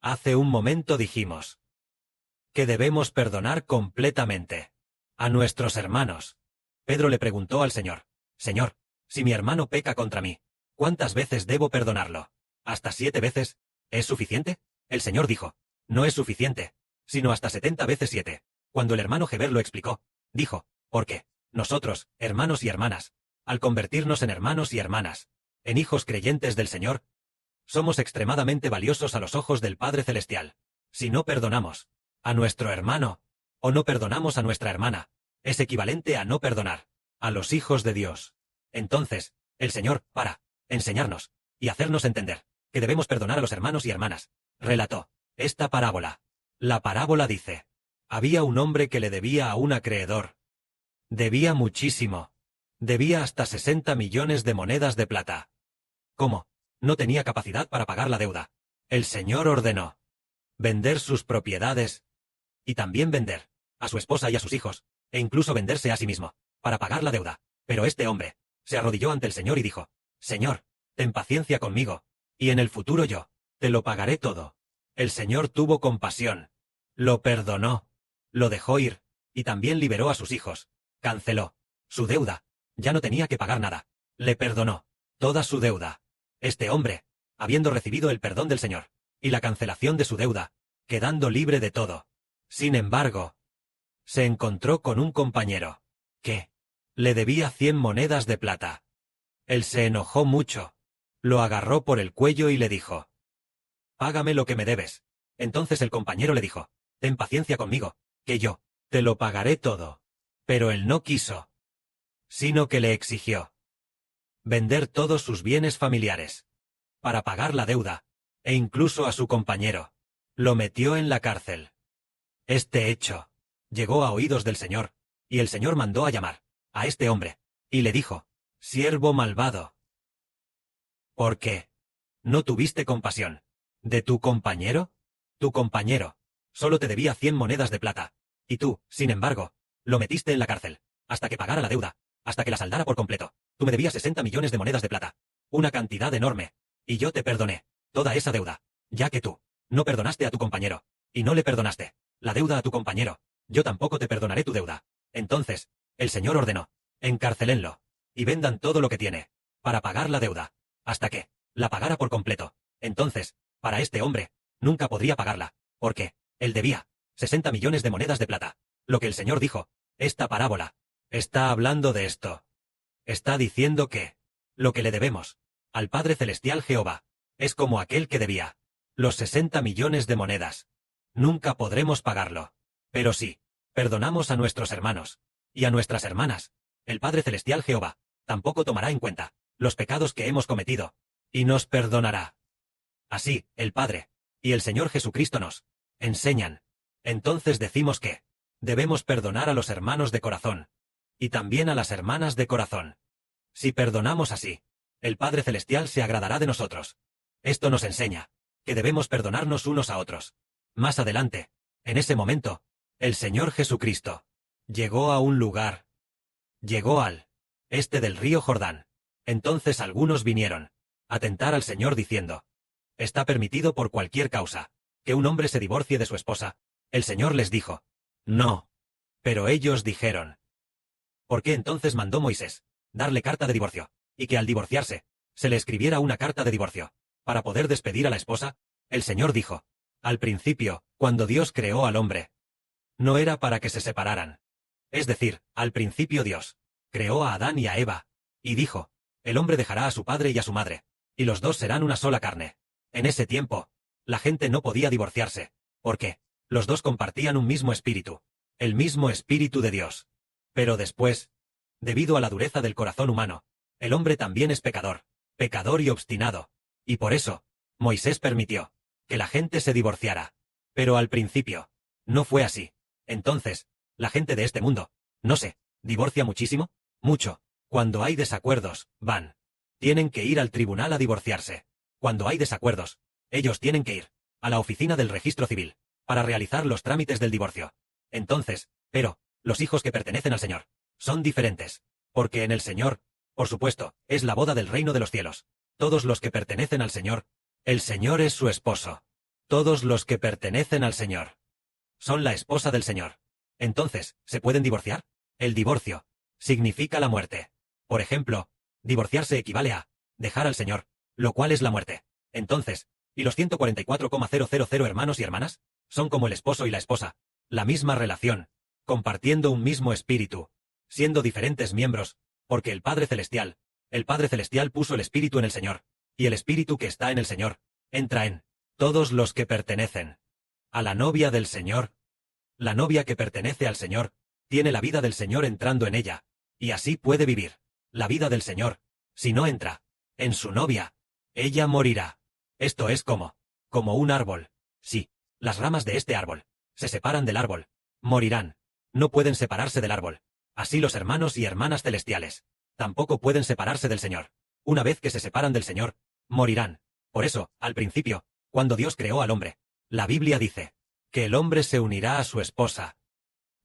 Hace un momento dijimos que debemos perdonar completamente a nuestros hermanos. Pedro le preguntó al Señor: Señor, si mi hermano peca contra mí, ¿cuántas veces debo perdonarlo? ¿Hasta 7 veces? ¿Es suficiente? El Señor dijo: no es suficiente, sino hasta 70 veces 7. Cuando el hermano Heber lo explicó, dijo: porque nosotros, hermanos y hermanas, al convertirnos en hermanos y hermanas, en hijos creyentes del Señor, somos extremadamente valiosos a los ojos del Padre Celestial. Si no perdonamos a nuestro hermano, o no perdonamos a nuestra hermana, es equivalente a no perdonar a los hijos de Dios. Entonces, el Señor, para enseñarnos y hacernos entender que debemos perdonar a los hermanos y hermanas, relató esta parábola. La parábola dice: había un hombre que le debía a un acreedor. Debía muchísimo. Debía hasta 60 millones de monedas de plata. ¿Cómo? No tenía capacidad para pagar la deuda. El Señor ordenó vender sus propiedades y también vender a su esposa y a sus hijos, e incluso venderse a sí mismo, para pagar la deuda. Pero este hombre se arrodilló ante el Señor y dijo: Señor, ten paciencia conmigo, y en el futuro yo te lo pagaré todo. El Señor tuvo compasión, lo perdonó, lo dejó ir, y también liberó a sus hijos, canceló su deuda, ya no tenía que pagar nada, le perdonó toda su deuda. Este hombre, habiendo recibido el perdón del Señor y la cancelación de su deuda, quedando libre de todo, sin embargo, se encontró con un compañero que le debía 100 monedas de plata. Él se enojó mucho, lo agarró por el cuello y le dijo: págame lo que me debes. Entonces el compañero le dijo: ten paciencia conmigo, que yo te lo pagaré todo. Pero él no quiso, sino que le exigió vender todos sus bienes familiares para pagar la deuda, e incluso a su compañero lo metió en la cárcel. Este hecho llegó a oídos del Señor, y el Señor mandó a llamar a este hombre, y le dijo: siervo malvado, ¿por qué no tuviste compasión de tu compañero? Tu compañero solo te debía 100 monedas de plata, y tú, sin embargo, lo metiste en la cárcel, hasta que pagara la deuda, hasta que la saldara por completo. Tú me debías 60 millones de monedas de plata, una cantidad enorme, y yo te perdoné toda esa deuda, ya que tú no perdonaste a tu compañero, y no le perdonaste la deuda a tu compañero, yo tampoco te perdonaré tu deuda. Entonces, el Señor ordenó: encarcelenlo, y vendan todo lo que tiene, para pagar la deuda, hasta que la pagara por completo. Entonces, para este hombre, nunca podría pagarla, porque él debía 60 millones de monedas de plata. Lo que el Señor dijo, esta parábola, está hablando de esto. Está diciendo que lo que le debemos al Padre Celestial Jehová es como aquel que debía los 60 millones de monedas. Nunca podremos pagarlo. Pero si perdonamos a nuestros hermanos y a nuestras hermanas, el Padre Celestial Jehová tampoco tomará en cuenta los pecados que hemos cometido, y nos perdonará. Así, el Padre y el Señor Jesucristo nos enseñan. Entonces decimos que debemos perdonar a los hermanos de corazón, y también a las hermanas de corazón. Si perdonamos así, el Padre Celestial se agradará de nosotros. Esto nos enseña que debemos perdonarnos unos a otros. Más adelante, en ese momento, el Señor Jesucristo llegó a un lugar. Llegó al este del río Jordán. Entonces algunos vinieron a tentar al Señor diciendo: está permitido por cualquier causa que un hombre se divorcie de su esposa. El Señor les dijo: no. Pero ellos dijeron: ¿por qué entonces mandó Moisés darle carta de divorcio, y que al divorciarse se le escribiera una carta de divorcio para poder despedir a la esposa? El Señor dijo: al principio, cuando Dios creó al hombre, no era para que se separaran. Es decir, al principio Dios creó a Adán y a Eva, y dijo: el hombre dejará a su padre y a su madre, y los dos serán una sola carne. En ese tiempo, la gente no podía divorciarse, porque los dos compartían un mismo espíritu, el mismo espíritu de Dios. Pero después, debido a la dureza del corazón humano, el hombre también es pecador y obstinado, y por eso, Moisés permitió que la gente se divorciara. Pero al principio, no fue así. Entonces, la gente de este mundo, no se divorcia muchísimo, mucho. Cuando hay desacuerdos, tienen que ir al tribunal a divorciarse. Cuando hay desacuerdos, ellos tienen que ir a la oficina del registro civil para realizar los trámites del divorcio. Entonces, pero, los hijos que pertenecen al Señor son diferentes, porque en el Señor, por supuesto, es la boda del reino de los cielos. Todos los que pertenecen al Señor, el Señor es su esposo. Todos los que pertenecen al Señor son la esposa del Señor. Entonces, ¿se pueden divorciar? El divorcio significa la muerte. Por ejemplo, divorciarse equivale a dejar al Señor, lo cual es la muerte. Entonces, ¿y los 144,000 hermanos y hermanas? Son como el esposo y la esposa, la misma relación, compartiendo un mismo espíritu, siendo diferentes miembros, porque el Padre Celestial puso el espíritu en el Señor, y el espíritu que está en el Señor entra en todos los que pertenecen a la novia del Señor. La novia que pertenece al Señor tiene la vida del Señor entrando en ella, y así puede vivir la vida del Señor. Si no entra en su novia, ella morirá. Esto es como un árbol. Si las ramas de este árbol se separan del árbol, morirán. No pueden separarse del árbol. Así los hermanos y hermanas celestiales tampoco pueden separarse del Señor. Una vez que se separan del Señor, morirán. Por eso, al principio, cuando Dios creó al hombre, la Biblia dice que el hombre se unirá a su esposa,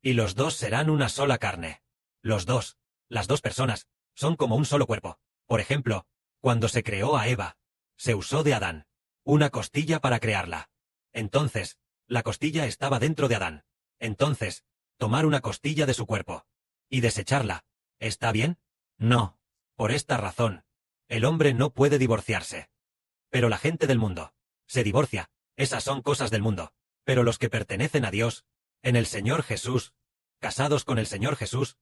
y los dos serán una sola carne. Los dos, las dos personas, son como un solo cuerpo. Por ejemplo, cuando se creó a Eva, se usó de Adán una costilla para crearla. Entonces, la costilla estaba dentro de Adán. Entonces, tomar una costilla de su cuerpo y desecharla, ¿está bien? No. Por esta razón, el hombre no puede divorciarse. Pero la gente del mundo se divorcia. Esas son cosas del mundo. Pero los que pertenecen a Dios, en el Señor Jesús, casados con el Señor Jesús,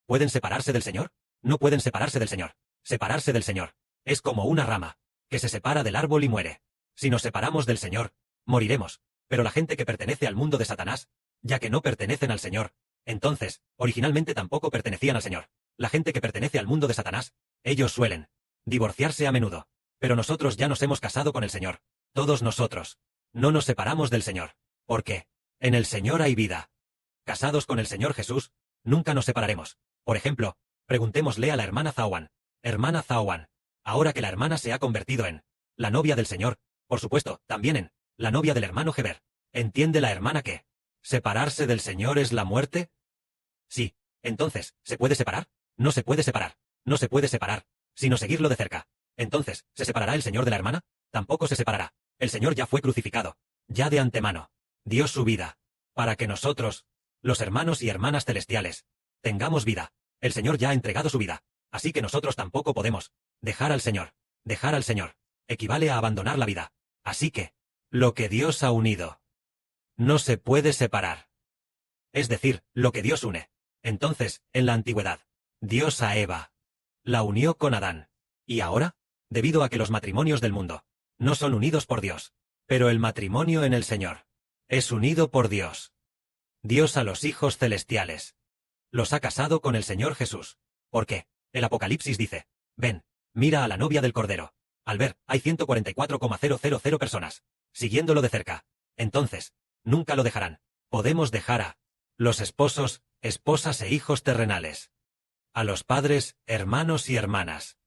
¿pueden separarse del Señor? No pueden separarse del Señor. Separarse del Señor es como una rama que se separa del árbol y muere. Si nos separamos del Señor, moriremos. Pero la gente que pertenece al mundo de Satanás, ya que no pertenecen al Señor, entonces, originalmente tampoco pertenecían al Señor. La gente que pertenece al mundo de Satanás, ellos suelen divorciarse a menudo. Pero nosotros ya nos hemos casado con el Señor. Todos nosotros no nos separamos del Señor. ¿Por qué? En el Señor hay vida. Casados con el Señor Jesús, nunca nos separaremos. Por ejemplo, preguntémosle a la hermana Zawan. Hermana Zawan, ahora que la hermana se ha convertido en la novia del Señor, por supuesto, también en la novia del hermano Heber, ¿entiende la hermana que separarse del Señor es la muerte? Sí. Entonces, ¿se puede separar? No se puede separar. No se puede separar, sino seguirlo de cerca. Entonces, ¿se separará el Señor de la hermana? Tampoco se separará. El Señor ya fue crucificado. Ya de antemano dio su vida para que nosotros, los hermanos y hermanas celestiales, tengamos vida. El Señor ya ha entregado su vida. Así que nosotros tampoco podemos dejar al Señor. Dejar al Señor equivale a abandonar la vida. Así que, lo que Dios ha unido no se puede separar. Es decir, lo que Dios une. Entonces, en la antigüedad, Dios a Eva la unió con Adán. Y ahora, debido a que los matrimonios del mundo no son unidos por Dios, pero el matrimonio en el Señor es unido por Dios. Dios a los hijos celestiales los ha casado con el Señor Jesús. Porque el Apocalipsis dice, ven, mira a la novia del Cordero. Al ver, hay 144,000 personas siguiéndolo de cerca. Entonces, nunca lo dejarán. Podemos dejar a los esposos, esposas e hijos terrenales, a los padres, hermanos y hermanas.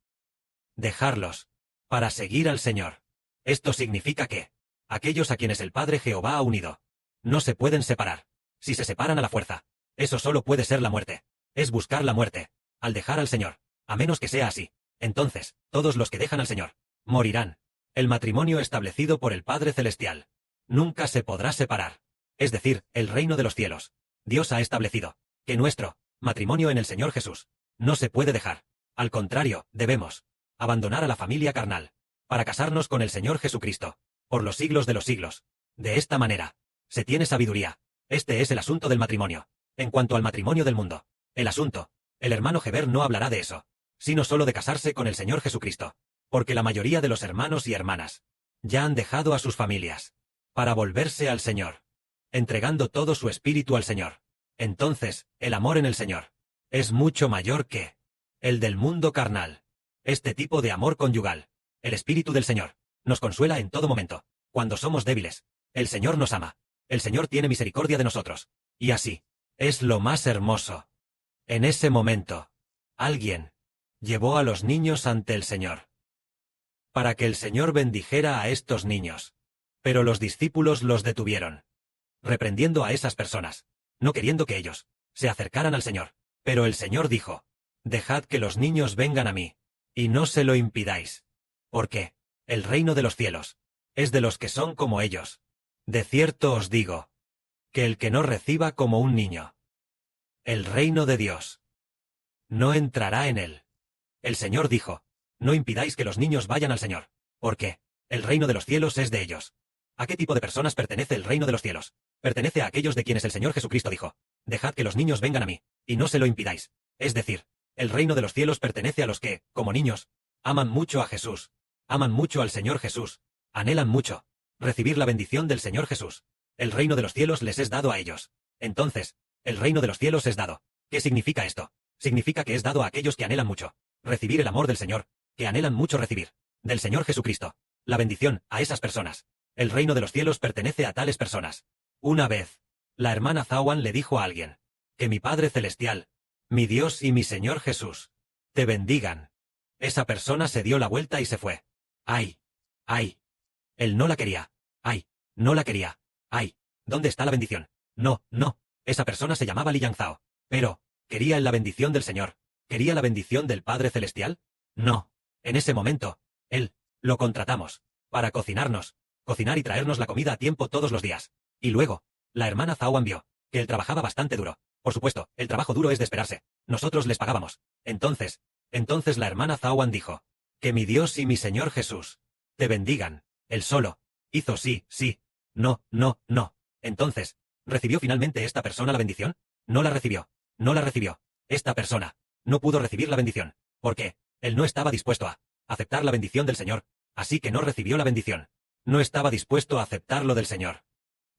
Dejarlos para seguir al Señor. Esto significa que aquellos a quienes el Padre Jehová ha unido no se pueden separar. Si se separan a la fuerza, eso solo puede ser la muerte. Es buscar la muerte al dejar al Señor. A menos que sea así, entonces, todos los que dejan al Señor morirán. El matrimonio establecido por el Padre Celestial nunca se podrá separar. Es decir, el reino de los cielos. Dios ha establecido que nuestro matrimonio en el Señor Jesús no se puede dejar. Al contrario, debemos abandonar a la familia carnal para casarnos con el Señor Jesucristo por los siglos de los siglos. De esta manera, se tiene sabiduría. Este es el asunto del matrimonio. En cuanto al matrimonio del mundo, el hermano Heber no hablará de eso, sino solo de casarse con el Señor Jesucristo, porque la mayoría de los hermanos y hermanas ya han dejado a sus familias para volverse al Señor, entregando todo su espíritu al Señor. Entonces, el amor en el Señor es mucho mayor que el del mundo carnal. Este tipo de amor conyugal, el espíritu del Señor, nos consuela en todo momento. Cuando somos débiles, el Señor nos ama. El Señor tiene misericordia de nosotros. Y así, es lo más hermoso. En ese momento, alguien llevó a los niños ante el Señor para que el Señor bendijera a estos niños. Pero los discípulos los detuvieron, reprendiendo a esas personas, no queriendo que ellos se acercaran al Señor. Pero el Señor dijo, dejad que los niños vengan a mí, y no se lo impidáis, porque el reino de los cielos es de los que son como ellos. De cierto os digo, que el que no reciba como un niño el reino de Dios, no entrará en él. El Señor dijo, no impidáis que los niños vayan al Señor, porque el reino de los cielos es de ellos. ¿A qué tipo de personas pertenece el reino de los cielos? Pertenece a aquellos de quienes el Señor Jesucristo dijo, dejad que los niños vengan a mí, y no se lo impidáis. Es decir, el reino de los cielos pertenece a los que, como niños, aman mucho a Jesús, aman mucho al Señor Jesús, anhelan mucho recibir la bendición del Señor Jesús. El reino de los cielos les es dado a ellos. Entonces, el reino de los cielos es dado. ¿Qué significa esto? Significa que es dado a aquellos que anhelan mucho recibir el amor del Señor, que anhelan mucho recibir del Señor Jesucristo la bendición a esas personas. El reino de los cielos pertenece a tales personas. Una vez, la hermana Zawan le dijo a alguien, que mi Padre Celestial, mi Dios y mi Señor Jesús, te bendigan. Esa persona se dio la vuelta y se fue. ¡Ay! ¡Ay! Él no la quería. ¡Ay! No la quería. ¡Ay! ¿Dónde está la bendición? No, no. Esa persona se llamaba Li Yangzhao. Pero, ¿quería él la bendición del Señor? ¿Quería la bendición del Padre Celestial? No. En ese momento, él, lo contratamos, para cocinar y traernos la comida a tiempo todos los días. Y luego, la hermana Zawan vio, que él trabajaba bastante duro. Por supuesto, el trabajo duro es de esperarse. Nosotros les pagábamos. Entonces la hermana Zawan dijo, que mi Dios y mi Señor Jesús, te bendigan. Él solo, hizo sí, sí, no, no, no. Entonces, ¿recibió finalmente esta persona la bendición? No la recibió. No la recibió. Esta persona no pudo recibir la bendición. ¿Por qué? Él no estaba dispuesto a aceptar la bendición del Señor, así que no recibió la bendición. No estaba dispuesto a aceptarlo del Señor.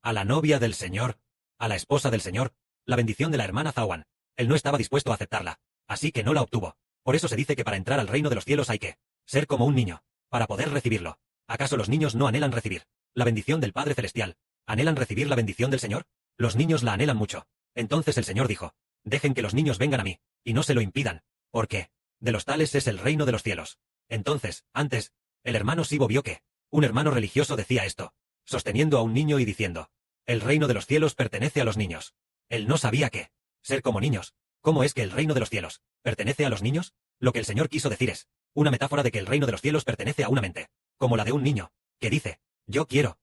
A la novia del Señor, a la esposa del Señor, la bendición de la hermana Zawan. Él no estaba dispuesto a aceptarla, así que no la obtuvo. Por eso se dice que para entrar al reino de los cielos hay que ser como un niño, para poder recibirlo. ¿Acaso los niños no anhelan recibir la bendición del Padre Celestial? ¿Anhelan recibir la bendición del Señor? Los niños la anhelan mucho. Entonces el Señor dijo, dejen que los niños vengan a mí, y no se lo impidan, porque de los tales es el reino de los cielos. Entonces, antes, el hermano Sibo vio que un hermano religioso decía esto, sosteniendo a un niño y diciendo, el reino de los cielos pertenece a los niños. Él no sabía qué ser como niños. ¿Cómo es que el reino de los cielos pertenece a los niños? Lo que el Señor quiso decir es una metáfora de que el reino de los cielos pertenece a una mente, como la de un niño, que dice, yo quiero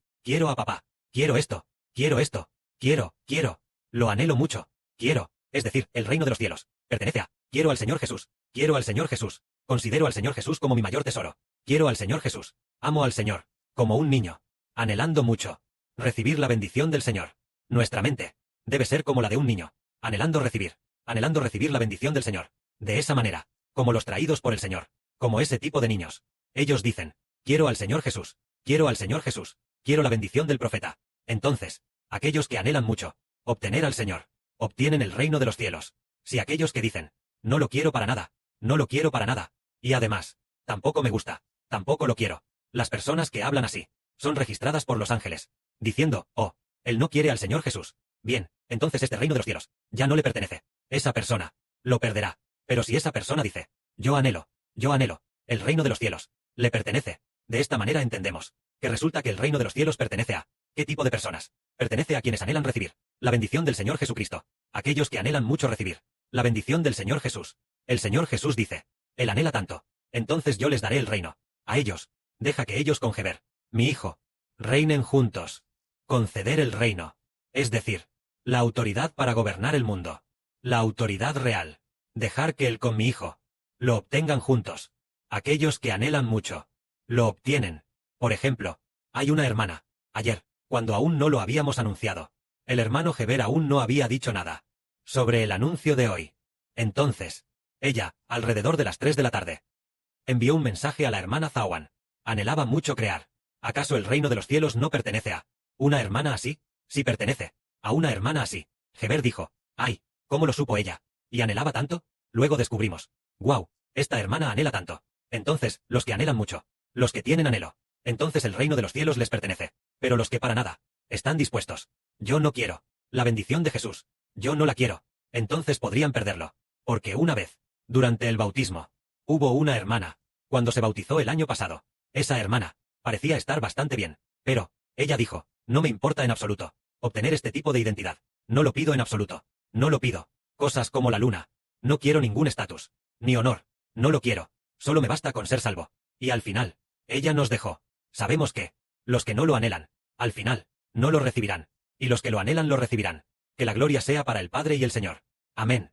a papá, quiero esto, quiero, lo anhelo mucho, quiero, es decir, el reino de los cielos pertenece a, quiero al Señor Jesús, considero al Señor Jesús como mi mayor tesoro, quiero al Señor Jesús, amo al Señor, como un niño, anhelando mucho recibir la bendición del Señor. Nuestra mente debe ser como la de un niño, anhelando recibir la bendición del Señor. De esa manera, como los traídos por el Señor, como ese tipo de niños. Ellos dicen, quiero al Señor Jesús, quiero la bendición del profeta. Entonces, aquellos que anhelan mucho obtener al Señor, obtienen el reino de los cielos. Si aquellos que dicen, no lo quiero para nada, y además, tampoco me gusta, tampoco lo quiero. Las personas que hablan así, son registradas por los ángeles, diciendo, oh, él no quiere al Señor Jesús. Bien, entonces este reino de los cielos ya no le pertenece. Esa persona lo perderá. Pero si esa persona dice, yo anhelo, el reino de los cielos le pertenece. De esta manera entendemos que resulta que el reino de los cielos pertenece a ¿qué tipo de personas? Pertenece a quienes anhelan recibir la bendición del Señor Jesucristo. Aquellos que anhelan mucho recibir la bendición del Señor Jesús. El Señor Jesús dice, él anhela tanto, entonces yo les daré el reino. A ellos, deja que ellos con Geber, mi hijo, reinen juntos. Conceder el reino, es decir, la autoridad para gobernar el mundo, la autoridad real. Dejar que él con mi hijo lo obtengan juntos. Aquellos que anhelan mucho lo obtienen. Por ejemplo, hay una hermana. Ayer, cuando aún no lo habíamos anunciado, el hermano Geber aún no había dicho nada sobre el anuncio de hoy. Entonces, ella, alrededor de las 3 de la tarde, envió un mensaje a la hermana Zawan. Anhelaba mucho crear. ¿Acaso el reino de los cielos no pertenece a una hermana así? Sí pertenece a una hermana así. Geber dijo, ay, ¿cómo lo supo ella? ¿Y anhelaba tanto? Luego descubrimos, wow, esta hermana anhela tanto. Entonces, los que anhelan mucho, los que tienen anhelo, entonces el reino de los cielos les pertenece. Pero los que para nada están dispuestos, yo no quiero la bendición de Jesús, yo no la quiero, entonces podrían perderlo. Porque una vez, durante el bautismo, hubo una hermana, cuando se bautizó el año pasado. Esa hermana parecía estar bastante bien, pero ella dijo, no me importa en absoluto obtener este tipo de identidad, no lo pido en absoluto, no lo pido. Cosas como la luna, no quiero ningún estatus, ni honor, no lo quiero, solo me basta con ser salvo. Y al final, ella nos dejó. Sabemos que Los que no lo anhelan, al final, no lo recibirán, y los que lo anhelan lo recibirán. Que la gloria sea para el Padre y el Señor. Amén.